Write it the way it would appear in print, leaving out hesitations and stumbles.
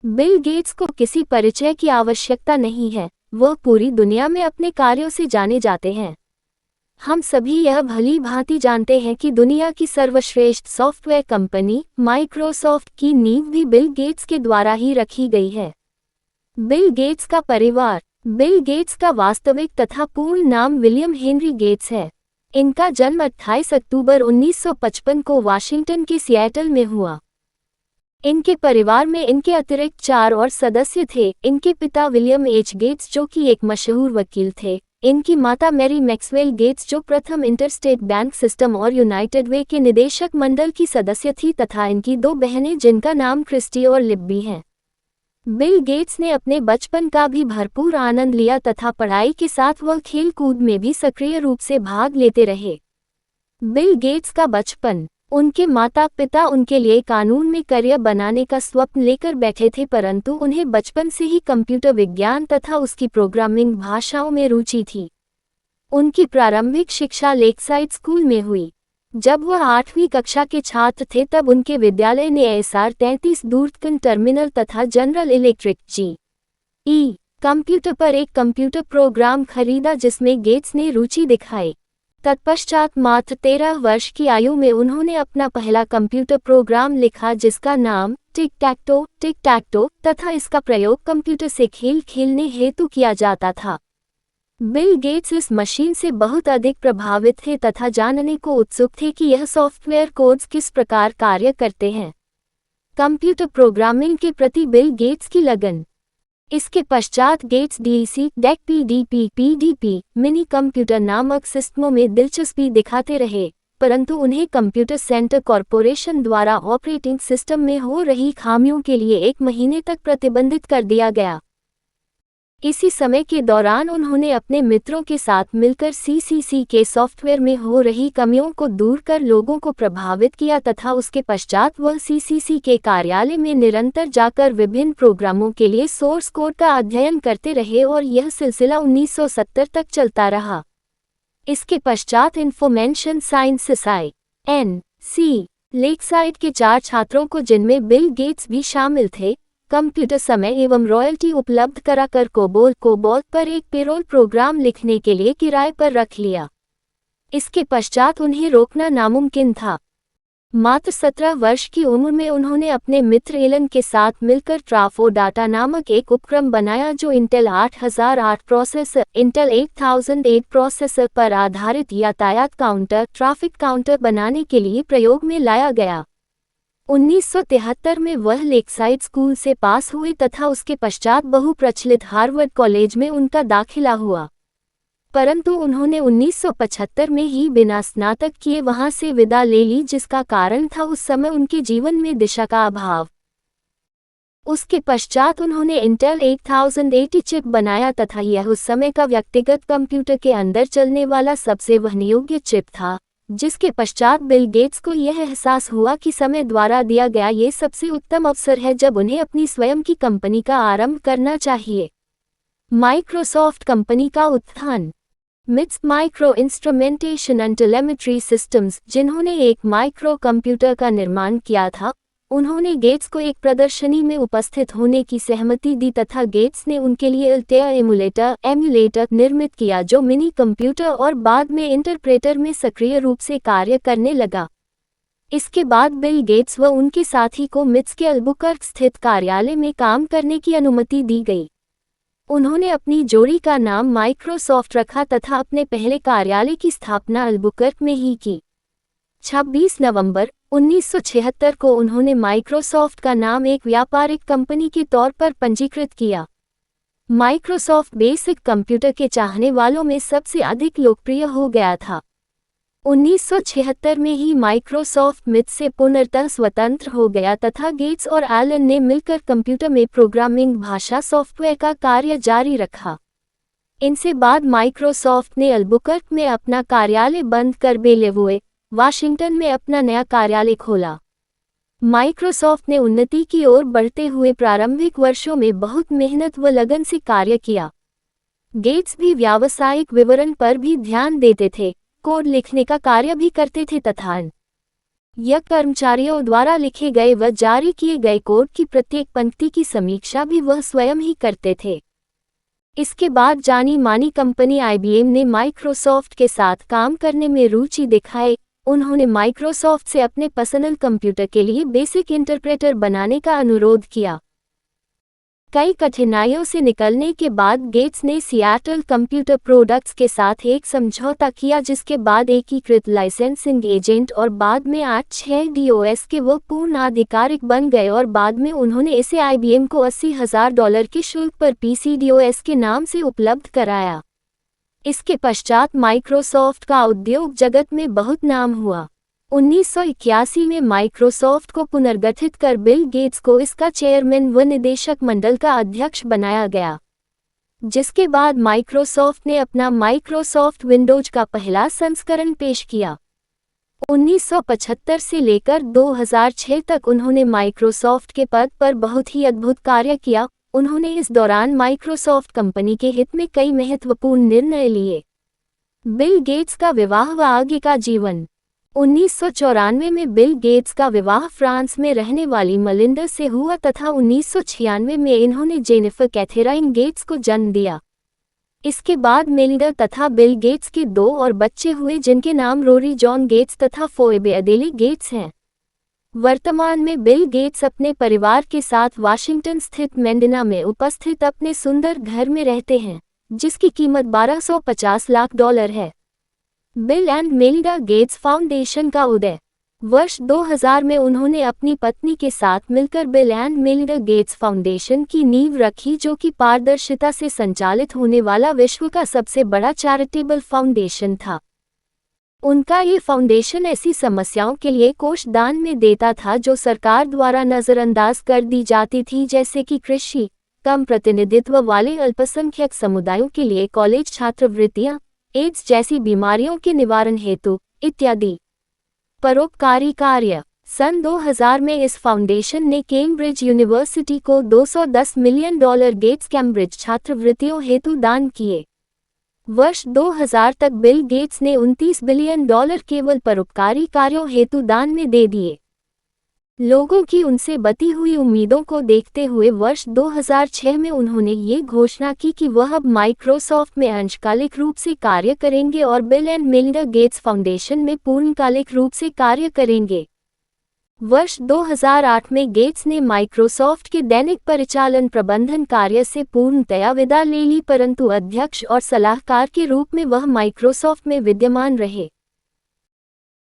Bill Gates को किसी परिचय की आवश्यकता नहीं है, वह पूरी दुनिया में अपने कार्यों से जाने जाते हैं। हम सभी यह भली भांति जानते हैं कि दुनिया की सर्वश्रेष्ठ सॉफ्टवेयर कंपनी माइक्रोसॉफ्ट की नींव भी बिल गेट्स के द्वारा ही रखी गई है। बिल गेट्स का परिवार। बिल गेट्स का वास्तविक तथा पूर्ण नाम विलियम हेनरी गेट्स है। इनका जन्म 28 अक्टूबर 1955 को वाशिंगटन के सिएटल में हुआ। इनके परिवार में इनके अतिरिक्त 4 और सदस्य थे। इनके पिता विलियम एच गेट्स जो कि एक मशहूर वकील थे, इनकी माता मैरी मैक्सवेल गेट्स जो प्रथम इंटरस्टेट बैंक सिस्टम और यूनाइटेड वे के निदेशक मंडल की सदस्य थी, तथा इनकी 2 बहनें जिनका नाम क्रिस्टी और लिब्बी है। बिल गेट्स ने अपने बचपन का भी भरपूर आनंद लिया तथा पढ़ाई के साथ वह खेल कूद में भी सक्रिय रूप से भाग लेते रहे। बिल गेट्स का बचपन। उनके माता पिता उनके लिए कानून में करियर बनाने का स्वप्न लेकर बैठे थे, परंतु उन्हें बचपन से ही कंप्यूटर विज्ञान तथा उसकी प्रोग्रामिंग भाषाओं में रुचि थी। उनकी प्रारंभिक शिक्षा लेकसाइड स्कूल में हुई। जब वह 8वीं कक्षा के छात्र थे तब उनके विद्यालय ने SR-33 दूरदर्शन टर्मिनल तथा जनरल इलेक्ट्रिक GE कंप्यूटर पर एक कंप्यूटर प्रोग्राम खरीदा जिसमें गेट्स ने रुचि दिखाई। तत्पश्चात मात्र 13 वर्ष की आयु में उन्होंने अपना पहला कंप्यूटर प्रोग्राम लिखा जिसका नाम टिक टैक टो तथा इसका प्रयोग कंप्यूटर से खेल खेलने हेतु किया जाता था। बिल गेट्स इस मशीन से बहुत अधिक प्रभावित थे तथा जानने को उत्सुक थे कि यह सॉफ्टवेयर कोड्स किस प्रकार कार्य करते हैं। कंप्यूटर प्रोग्रामिंग के प्रति बिल गेट्स की लगन। इसके पश्चात Gates DEC, DEC, PDP, mini computer नामक सिस्टमों में दिलचस्पी दिखाते रहे, परंतु उन्हें कंप्यूटर सेंटर कॉरपोरेशन द्वारा ऑपरेटिंग सिस्टम में हो रही खामियों के लिए 1 महीने तक प्रतिबंधित कर दिया गया। इसी समय के दौरान उन्होंने अपने मित्रों के साथ मिलकर CCC के सॉफ्टवेयर में हो रही कमियों को दूर कर लोगों को प्रभावित किया तथा उसके पश्चात वह CCC के कार्यालय में निरंतर जाकर विभिन्न प्रोग्रामों के लिए सोर्स कोड का अध्ययन करते रहे और यह सिलसिला 1970 तक चलता रहा। इसके पश्चात इंफॉर्मेशन साइंस NC लेकसाइड के 4 छात्रों को, जिनमें बिल गेट्स भी शामिल थे, कंप्यूटर समय एवं रॉयल्टी उपलब्ध कराकर कोबोल पर एक पेरोल प्रोग्राम लिखने के लिए किराए पर रख लिया। इसके पश्चात उन्हें रोकना नामुमकिन था। मात्र 17 वर्ष की उम्र में उन्होंने अपने मित्र एलन के साथ मिलकर ट्राफो डाटा नामक एक उपक्रम बनाया जो इंटेल 8008 प्रोसेसर, इंटेल 8008 प्रोसेसर पर आधारित यातायात काउंटर, ट्रैफिक काउंटर बनाने के लिए प्रयोग में लाया गया। 1973 में वह लेकसाइड स्कूल से पास हुए तथा उसके पश्चात बहुप्रचलित हार्वर्ड कॉलेज में उनका दाखिला हुआ, परंतु उन्होंने 1975 में ही बिना स्नातक किए वहां से विदा ले ली, जिसका कारण था उस समय उनके जीवन में दिशा का अभाव। उसके पश्चात उन्होंने इंटेल 8080 चिप बनाया तथा यह उस समय का व्यक्तिगत कंप्यूटर के अंदर चलने वाला सबसे वहनयोग्य चिप था, जिसके पश्चात बिल गेट्स को यह एहसास हुआ कि समय द्वारा दिया गया ये सबसे उत्तम अवसर है जब उन्हें अपनी स्वयं की कंपनी का आरंभ करना चाहिए। माइक्रोसॉफ्ट कंपनी का उत्थान। MITS micro instrumentation and telemetry systems, जिन्होंने एक माइक्रो कंप्यूटर का निर्माण किया था, उन्होंने गेट्स को एक प्रदर्शनी में उपस्थित होने की सहमति दी तथा गेट्स ने उनके लिए अल्टेयर एमुलेटर निर्मित किया जो मिनी कंप्यूटर और बाद में इंटरप्रेटर में सक्रिय रूप से कार्य करने लगा। इसके बाद बिल गेट्स व उनके साथी को मिट्स के अल्बुकर्क स्थित कार्यालय में काम करने की अनुमति दी गई। उन्होंने अपनी जोड़ी का नाम माइक्रोसॉफ्ट रखा तथा अपने पहले कार्यालय की स्थापना अल्बुकर्क में ही की। 26 नवंबर 1976 को उन्होंने माइक्रोसॉफ्ट का नाम एक व्यापारिक कंपनी के तौर पर पंजीकृत किया। माइक्रोसॉफ्ट बेसिक कंप्यूटर के चाहने वालों में सबसे अधिक लोकप्रिय हो गया था। 1976 में ही माइक्रोसॉफ्ट मिट्स से पूर्णतः स्वतंत्र हो गया तथा गेट्स और एलन ने मिलकर कंप्यूटर में प्रोग्रामिंग भाषा सॉफ्टवेयर का कार्य जारी रखा। इनसे बाद माइक्रोसॉफ्ट ने अल्बुकर्क में अपना कार्यालय बंद कर बेलेवुए, वाशिंगटन में अपना नया कार्यालय खोला। माइक्रोसॉफ्ट ने उन्नति की ओर बढ़ते हुए प्रारंभिक वर्षों में बहुत मेहनत व लगन से कार्य किया। गेट्स भी व्यावसायिक विवरण पर भी ध्यान देते थे, कोड लिखने का कार्य भी करते थे तथा यह कर्मचारियों द्वारा लिखे गए व जारी किए गए कोड की प्रत्येक पंक्ति की समीक्षा भी वह स्वयं ही करते थे। इसके बाद जानी मानी कंपनी IBM ने माइक्रोसॉफ्ट के साथ काम करने में रुचि दिखाई। उन्होंने माइक्रोसॉफ्ट से अपने पर्सनल कंप्यूटर के लिए बेसिक इंटरप्रेटर बनाने का अनुरोध किया। कई कठिनाइयों से निकलने के बाद गेट्स ने सिएटल कंप्यूटर प्रोडक्ट्स के साथ एक समझौता किया, जिसके बाद एकीकृत लाइसेंसिंग एजेंट और बाद में 8/6 के वो पूर्ण आधिकारिक बन गए और बाद में उन्होंने इसे IBM को $80,000 के शुल्क पर PC-DOS के नाम से उपलब्ध कराया। इसके पश्चात माइक्रोसॉफ्ट का उद्योग जगत में बहुत नाम हुआ। 1981 में माइक्रोसॉफ्ट को पुनर्गठित कर बिल गेट्स को इसका चेयरमैन व निदेशक मंडल का अध्यक्ष बनाया गया, जिसके बाद माइक्रोसॉफ्ट ने अपना माइक्रोसॉफ्ट विंडोज का पहला संस्करण पेश किया। 1975 से लेकर 2006 तक उन्होंने माइक्रोसॉफ्ट के पद पर बहुत ही अद्भुत कार्य किया। उन्होंने इस दौरान माइक्रोसॉफ्ट कंपनी के हित में कई महत्वपूर्ण निर्णय लिए। बिल गेट्स का विवाह व आगे का जीवन। 1994 में बिल गेट्स का विवाह फ्रांस में रहने वाली मलिंडा से हुआ तथा 1996 में इन्होंने जेनिफर कैथेराइन गेट्स को जन्म दिया। इसके बाद मेलिंडा तथा बिल गेट्स के 2 और बच्चे हुए, जिनके नाम रोरी जॉन गेट्स तथा फोएबे अदेली गेट्स हैं। वर्तमान में बिल गेट्स अपने परिवार के साथ वाशिंगटन स्थित मेंडिना में उपस्थित अपने सुंदर घर में रहते हैं, जिसकी कीमत $1250 लाख है। Bill and Melinda Gates foundation का उदय। वर्ष 2000 में उन्होंने अपनी पत्नी के साथ मिलकर bill and Melinda Gates foundation की नींव रखी, जो कि पारदर्शिता से संचालित होने वाला विश्व का सबसे बड़ा चैरिटेबल फाउंडेशन था। उनका ये फाउंडेशन ऐसी समस्याओं के लिए कोष दान में देता था जो सरकार द्वारा नज़रअंदाज कर दी जाती थी, जैसे कि कृषि, कम प्रतिनिधित्व वाले अल्पसंख्यक समुदायों के लिए कॉलेज छात्रवृत्तियां, एड्स जैसी बीमारियों के निवारण हेतु इत्यादि। परोपकारी कार्य। सन 2000 में इस फाउंडेशन ने कैम्ब्रिज यूनिवर्सिटी को $210 मिलियन गेट्स कैम्ब्रिज छात्रवृत्तियों हेतु दान किए। वर्ष 2000 तक बिल गेट्स ने $29 बिलियन केवल परोपकारी कार्यों हेतु दान में दे दिए। लोगों की उनसे बती हुई उम्मीदों को देखते हुए वर्ष 2006 में उन्होंने ये घोषणा की कि वह अब माइक्रोसॉफ्ट में अंशकालिक रूप से कार्य करेंगे और bill and Melinda Gates foundation में पूर्णकालिक रूप से कार्य करेंगे। वर्ष 2008 में गेट्स ने माइक्रोसॉफ्ट के दैनिक परिचालन प्रबंधन कार्य से पूर्णतया विदा ले ली, परंतु अध्यक्ष और सलाहकार के रूप में वह माइक्रोसॉफ्ट में विद्यमान रहे।